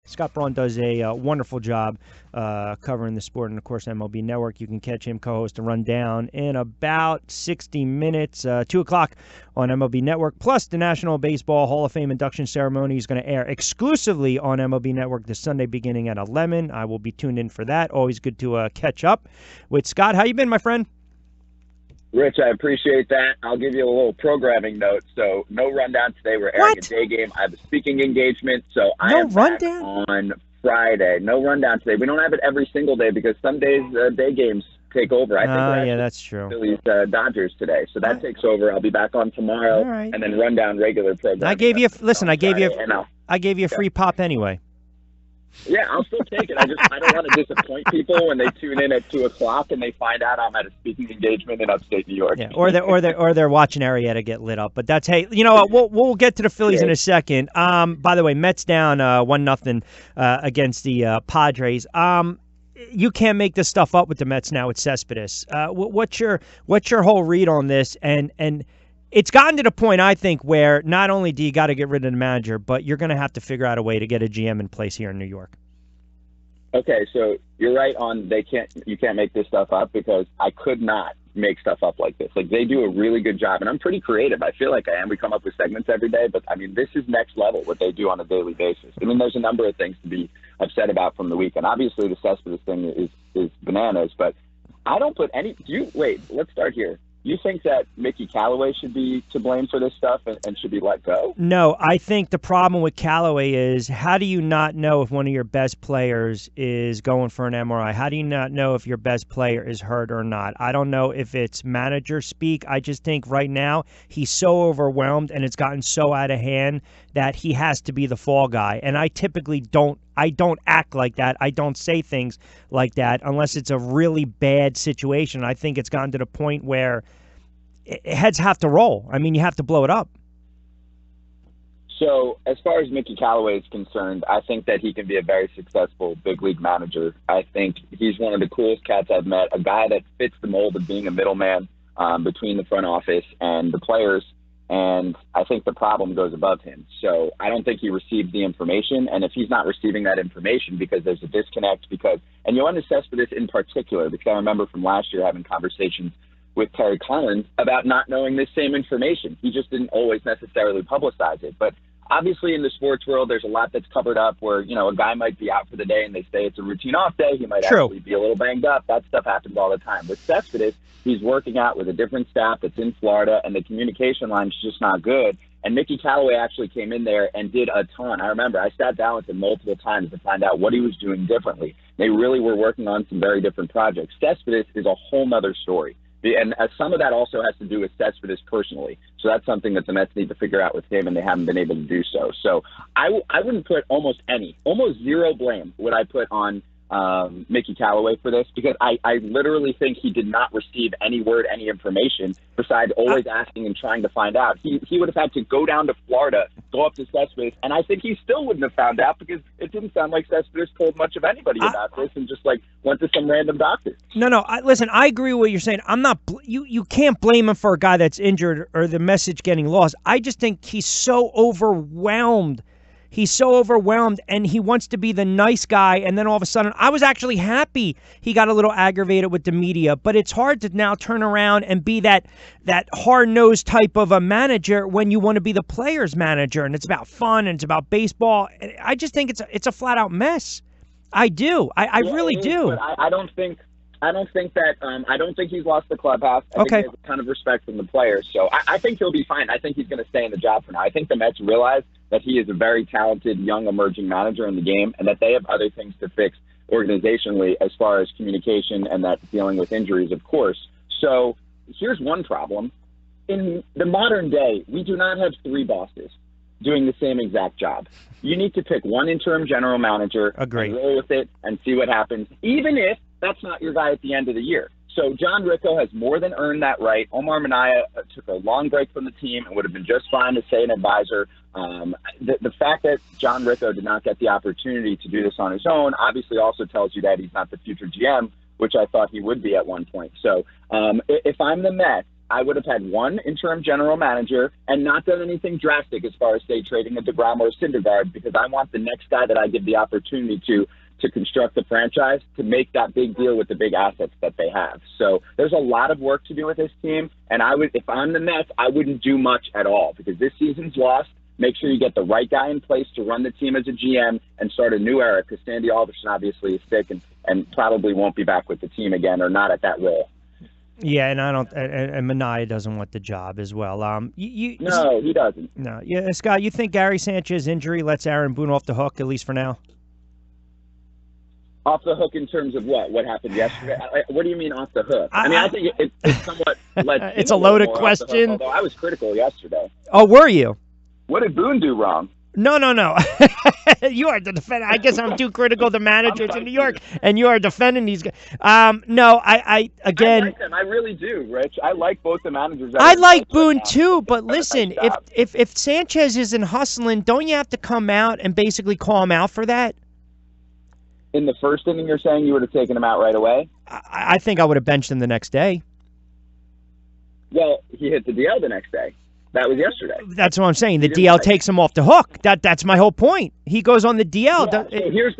Scott Braun does a wonderful job covering the sport, and of course, MLB Network. You can catch him co-host a rundown in about 60 minutes, 2 o'clock on MLB Network. Plus, the National Baseball Hall of Fame induction ceremony is going to air exclusively on MLB Network this Sunday, beginning at 11. I will be tuned in for that. Always good to catch up with Scott. How you been, my friend? Rich, I appreciate that. I'll give you a little programming note. So, no rundown today. We're airing a day game. I have a speaking engagement, so I am back on Friday. No rundown today. We don't have it every single day because some days day games take over. I think that's true. Phillies Dodgers today, so that takes over. I'll be back on tomorrow, and then rundown regular program. I gave you I gave you a free pop anyway. Yeah, I'll still take it. I don't want to disappoint people when they tune in at 2 o'clock and they find out I'm at a speaking engagement in upstate New York. Yeah, or they're watching Arietta get lit up. But that's, hey, you know what? We'll get to the Phillies in a second. By the way, Mets down 1-0 against the Padres. You can't make this stuff up with the Mets now with Cespedes. What's your whole read on this? And it's gotten to the point, I think, where not only do you got to get rid of the manager, but you're going to have to figure out a way to get a GM in place here in New York. Okay, so you're right on you can't make this stuff up because I could not make stuff up like this. Like, they do a really good job, and I'm pretty creative. I feel like I am. We come up with segments every day, but, I mean, this is next level, what they do on a daily basis. I mean, there's a number of things to be upset about from the weekend. Obviously, the Cespedes thing is bananas, but I don't put any – wait, let's start here. You think that Mickey Callaway should be to blame for this stuff and should be let go? No, I think the problem with Callaway is, how do you not know if one of your best players is going for an MRI? How do you not know if your best player is hurt or not? I don't know if it's manager speak. I just think right now he's so overwhelmed and it's gotten so out of hand that he has to be the fall guy. And I typically don't act like that. I don't say things like that unless it's a really bad situation. I think it's gotten to the point where heads have to roll. I mean, you have to blow it up. So as far as Mickey Callaway is concerned, I think that he can be a very successful big league manager. I think he's one of the coolest cats I've met, a guy that fits the mold of being a middleman between the front office and the players. And I think the problem goes above him. So I don't think he received the information. And if he's not receiving that information because there's a disconnect, and Yoenis Cespedes in particular, because I remember from last year having conversations with Terry Collins about not knowing this same information. He just didn't always necessarily publicize it. But obviously in the sports world, there's a lot that's covered up where, a guy might be out for the day and they say it's a routine off day. He might actually be a little banged up. That stuff happens all the time. With Cespedes, he's working out with a different staff that's in Florida, and the communication line's just not good. And Mickey Callaway actually came in there and did a ton. I remember I sat down with him multiple times to find out what he was doing differently. They really were working on some very different projects. Cespedes is a whole nother story. And some of that also has to do with Cespedes personally. So that's something that the Mets need to figure out with him, and they haven't been able to do so. So I wouldn't put almost zero blame would I put on Mickey Callaway for this, because I literally think he did not receive any information besides always asking and trying to find out. He would have had to go down to Florida, go up to Cespedes, and I think he still wouldn't have found out because it didn't sound like Cespedes told much of anybody about this and just went to some random doctor. No. Listen, I agree with what you're saying. I'm not. You can't blame him for a guy that's injured or the message getting lost. I just think he's so overwhelmed. He's so overwhelmed, and he wants to be the nice guy, and then all of a sudden, I was actually happy he got a little aggravated with the media, but it's hard to now turn around and be that hard-nosed type of a manager when you want to be the player's manager, and it's about fun, and it's about baseball. I just think it's a flat-out mess. I do. I really do. But I don't think he's lost the clubhouse. I think he has a ton of respect from the players. So I think he'll be fine. I think he's going to stay in the job for now. I think the Mets realize that he is a very talented, young, emerging manager in the game, and that they have other things to fix organizationally as far as communication and that dealing with injuries, of course. So here's one problem. In the modern day, we do not have three bosses doing the same exact job. You need to pick one interim general manager, and roll with it, and see what happens, even if that's not your guy at the end of the year. So John Ricco has more than earned that right. Omar Minaya took a long break from the team and would have been just fine to say an advisor. The fact that John Ricco did not get the opportunity to do this on his own obviously also tells you that he's not the future GM, which I thought he would be at one point. So if I'm the Mets, I would have had one interim general manager and not done anything drastic as far as, say, trading a DeGrom or a Syndergaard, because I want the next guy that I give the opportunity to construct the franchise to make that big deal with the big assets that they have. So there's a lot of work to do with this team, and if I'm the Mets, I wouldn't do much at all, because this season's lost. Make sure you get the right guy in place to run the team as a GM and start a new era, because Sandy Alderson obviously is sick and probably won't be back with the team again, or not at that role. Yeah, and I don't. And Minaya doesn't want the job as well. No, he doesn't. No, yeah, Scott. You think Gary Sanchez injury lets Aaron Boone off the hook, at least for now? Off the hook in terms of what? What happened yesterday? What do you mean off the hook? I think it's somewhat. It's a loaded question. Although I was critical yesterday. Oh, were you? What did Boone do wrong? No. You are the defender. I guess I'm too critical of the managers in New York, and you are defending these guys. No, I again. I like them. I really do, Rich. I like both the managers. I like Boone too, but listen, if Sanchez isn't hustling, don't you have to come out and basically call him out for that? In the first inning, you're saying you would have taken him out right away? I think I would have benched him the next day. Well, he hit the DL the next day. That was yesterday. That's what I'm saying. The DL takes him off the hook. That's my whole point. He goes on the DL. Yeah, so here's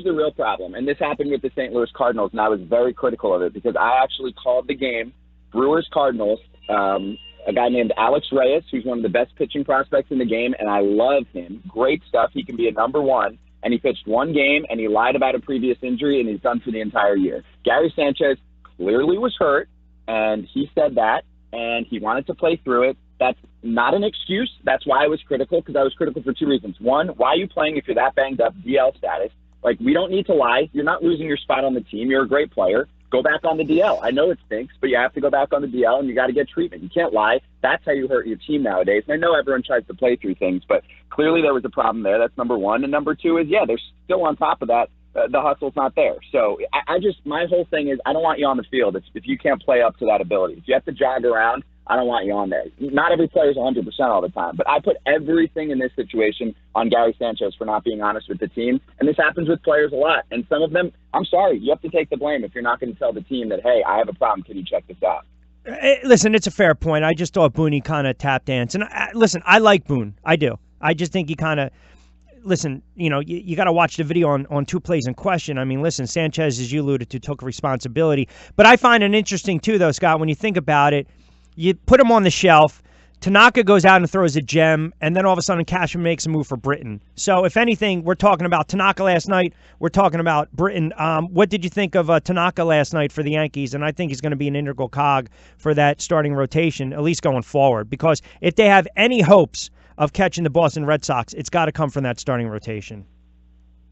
the real problem. And this happened with the St. Louis Cardinals, and I was very critical of it because I actually called the game Brewers-Cardinals, a guy named Alex Reyes, who's one of the best pitching prospects in the game, and I love him. Great stuff. He can be a number one. And he pitched one game, and he lied about a previous injury, and he's done for the entire year. Gary Sanchez clearly was hurt, and he said that, and he wanted to play through it. That's not an excuse. That's why I was critical, because I was critical for two reasons. One, why are you playing if you're that banged up, DL status? Like, we don't need to lie. You're not losing your spot on the team. You're a great player. Go back on the DL. I know it stinks, but you have to go back on the DL, and you got to get treatment. You can't lie. That's how you hurt your team nowadays. And I know everyone tries to play through things, but clearly there was a problem there. That's number one. And number two is, they're still on top of that. The hustle's not there. So my whole thing is I don't want you on the field if you can't play up to that ability. If you have to jog around, I don't want you on there. Not every player is 100% all the time, but I put everything in this situation on Gary Sanchez for not being honest with the team. And this happens with players a lot. And some of them, I'm sorry, you have to take the blame if you're not going to tell the team that, hey, I have a problem. Can you check this out? Listen, it's a fair point. I just thought Boone kind of tap dance. And listen, I like Boone. I do. I just think he kind of, listen, you got to watch the video on two plays in question. I mean, listen, Sanchez, as you alluded to, took responsibility. But I find it interesting, too, though, Scott, when you think about it, you put him on the shelf. Tanaka goes out and throws a gem, and then all of a sudden Cashman makes a move for Britton. So, if anything, we're talking about Tanaka last night. We're talking about Britton. What did you think of Tanaka last night for the Yankees? And I think he's going to be an integral cog for that starting rotation, at least going forward. Because if they have any hopes of catching the Boston Red Sox, it's got to come from that starting rotation.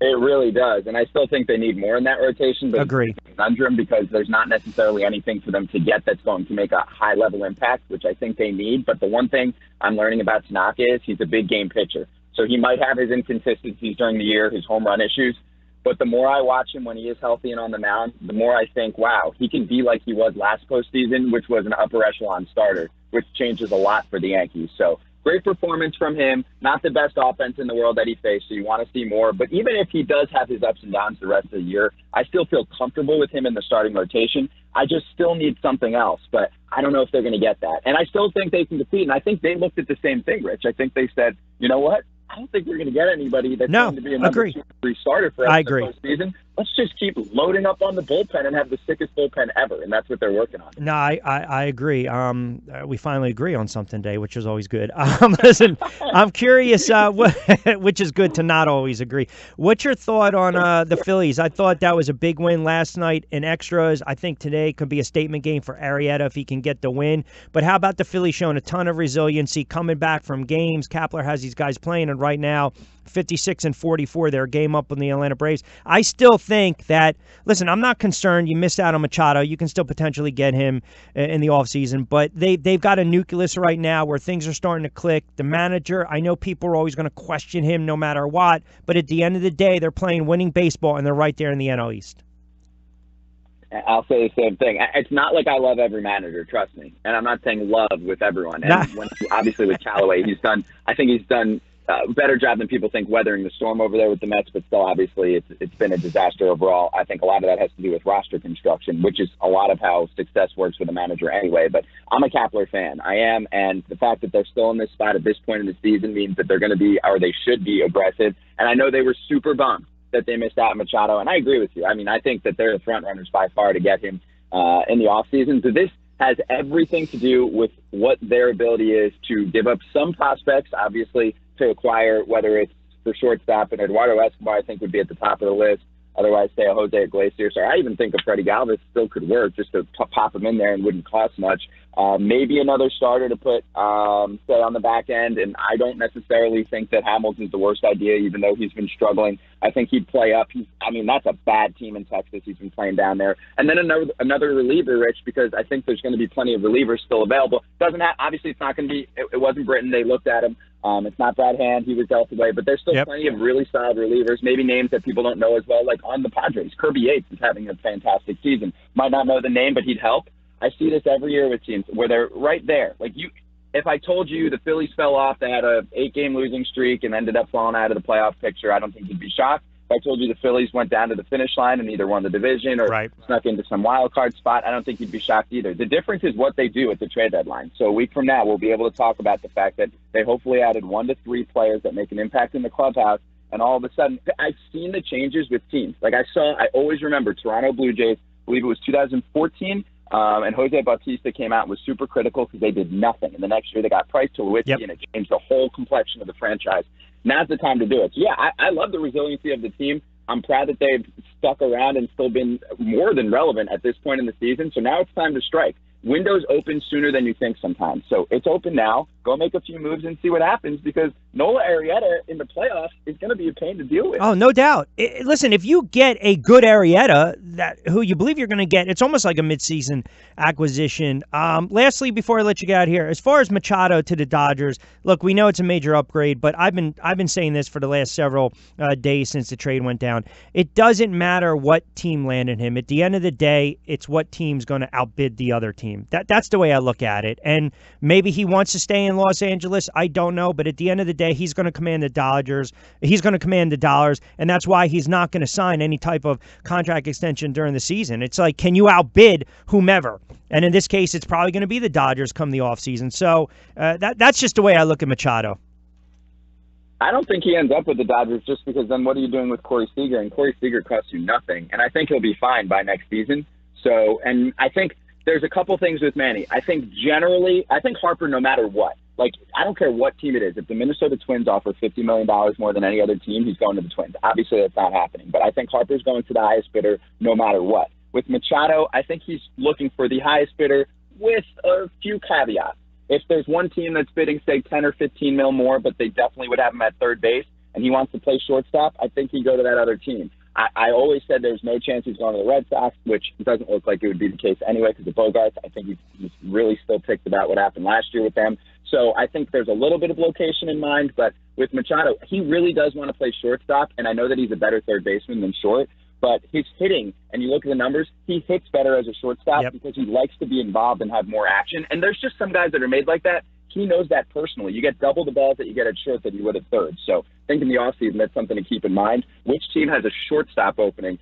It really does, and I still think they need more in that rotation. But agree. It's a conundrum because there's not necessarily anything for them to get that's going to make a high-level impact, which I think they need. But the one thing I'm learning about Tanaka is he's a big-game pitcher. So he might have his inconsistencies during the year, his home run issues. But the more I watch him when he is healthy and on the mound, the more I think, wow, he can be like he was last postseason, which was an upper echelon starter, which changes a lot for the Yankees. So great performance from him. Not the best offense in the world that he faced, so you want to see more. But even if he does have his ups and downs the rest of the year, I still feel comfortable with him in the starting rotation. I just still need something else, but I don't know if they're going to get that. And I still think they can compete, and I think they looked at the same thing, Rich. I think they said, you know what? I don't think we're going to get anybody that's going to be a number 2 or 3 starter for us in the postseason. Let's just keep loading up on the bullpen and have the sickest bullpen ever, and that's what they're working on. No, I agree. We finally agree on something today, which is always good. Listen, I'm curious, which is good to not always agree. What's your thought on the Phillies? I thought that was a big win last night in extras. I think today could be a statement game for Arrieta if he can get the win. But how about the Phillies showing a ton of resiliency, coming back from games? Kapler has these guys playing, and right now, 56-44, their game up on the Atlanta Braves. I still think that, listen, I'm not concerned. You missed out on Machado. You can still potentially get him in the offseason, but they've got a nucleus right now where things are starting to click. The manager, I know people are always going to question him no matter what, but at the end of the day, they're playing winning baseball, and they're right there in the NL East. I'll say the same thing. It's not like I love every manager, trust me. And I'm not saying love with everyone. And obviously with Callaway, I think he's done better job than people think weathering the storm over there with the Mets, but still, obviously, it's been a disaster overall. I think a lot of that has to do with roster construction, which is a lot of how success works with a manager anyway. But I'm a Kapler fan. I am, and the fact that they're still in this spot at this point in the season means that they're going to be, or they should be, aggressive. And I know they were super bummed that they missed out on Machado, and I agree with you. I mean, I think that they're the front runners by far to get him in the offseason. So this has everything to do with what their ability is to give up some prospects, obviously, to acquire, whether it's for shortstop, and Eduardo Escobar, I think, would be at the top of the list. Otherwise, say a Jose Iglesias, or I even think a Freddie Galvis still could work just to pop him in there and wouldn't cost much. Maybe another starter to put, say, on the back end, and I don't necessarily think that Hamilton's the worst idea, even though he's been struggling. I think he'd play up. That's a bad team in Texas. He's been playing down there. And then another reliever, Rich, because I think there's going to be plenty of relievers still available. Obviously, it's not going to be. It wasn't Britton. They looked at him. It's not Brad Hand. He was dealt away. But there's still plenty of really solid relievers, maybe names that people don't know as well, like on the Padres. Kirby Yates is having a fantastic season. Might not know the name, but he'd help. I see this every year with teams where they're right there. Like if I told you the Phillies fell off, they had a 8-game losing streak and ended up falling out of the playoff picture, I don't think you'd be shocked. If I told you the Phillies went down to the finish line and either won the division or snuck into some wild card spot, I don't think you'd be shocked either. The difference is what they do at the trade deadline. So a week from now, we'll be able to talk about the fact that they hopefully added 1 to 3 players that make an impact in the clubhouse. And all of a sudden, I've seen the changes with teams. Like I always remember Toronto Blue Jays, I believe it was 2014, and Jose Bautista came out and was super critical because they did nothing. And the next year they got Price to Tulowitzki, and it changed the whole complexion of the franchise. Now's the time to do it. So, yeah, I love the resiliency of the team. I'm proud that they've stuck around and still been more than relevant at this point in the season. So now it's time to strike. Windows open sooner than you think sometimes. So it's open now. Go make a few moves and see what happens, because Nola Arrieta in the playoffs is going to be a pain to deal with. Oh, no doubt. Listen, if you get a good Arrieta, who you believe you're going to get, it's almost like a midseason acquisition. Lastly, before I let you get out here, as far as Machado to the Dodgers, look, we know it's a major upgrade, but I've been saying this for the last several days since the trade went down. It doesn't matter what team landed him. At the end of the day, it's what team's going to outbid the other team. That's the way I look at it. And maybe he wants to stay in Los Angeles. I don't know. But at the end of the day, he's going to command the Dodgers. He's going to command the dollars. And that's why he's not going to sign any type of contract extension during the season. It's like, can you outbid whomever? And in this case, it's probably going to be the Dodgers come the offseason. So that's just the way I look at Machado. I don't think he ends up with the Dodgers, just because then what are you doing with Corey Seager? And Corey Seager costs you nothing. And I think he'll be fine by next season. So, and I think there's a couple things with Manny. I think Harper, no matter what, like, I don't care what team it is. If the Minnesota Twins offer $50 million more than any other team, he's going to the Twins. Obviously, that's not happening. But I think Harper's going to the highest bidder no matter what. With Machado, I think he's looking for the highest bidder with a few caveats. If there's one team that's bidding, say, 10 or 15 mil more, but they definitely would have him at third base, and he wants to play shortstop, I think he'd go to that other team. I always said there's no chance he's going to the Red Sox, which doesn't look like it would be the case anyway because of Bogarts. I think he's really still ticked about what happened last year with them. So I think there's a little bit of location in mind, but with Machado, he really does want to play shortstop, and I know that he's a better third baseman than short, but his hitting, and you look at the numbers, he hits better as a shortstop because he likes to be involved and have more action. And there's just some guys that are made like that. He knows that personally. You get double the balls that you get at short that you would at third. So I think in the offseason, that's something to keep in mind. Which team has a shortstop opening?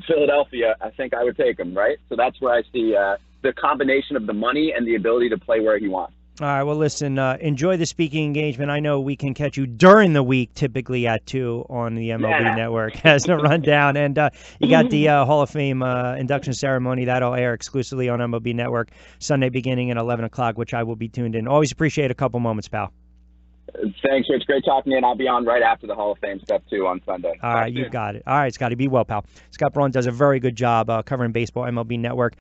Philadelphia, I think I would take him, right? So that's where I see the combination of the money and the ability to play where he wants. All right, well, listen, enjoy the speaking engagement. I know we can catch you during the week, typically at 2 on the MLB Network as a rundown. And you got the Hall of Fame induction ceremony. That'll air exclusively on MLB Network Sunday beginning at 11 o'clock, which I will be tuned in. Always appreciate a couple moments, pal. Thanks, Rich. Great talking to you, and I'll be on right after the Hall of Fame stuff, too, on Sunday. All right, you got it. All right, Scotty, be well, pal. Scott Braun does a very good job covering baseball, MLB Network.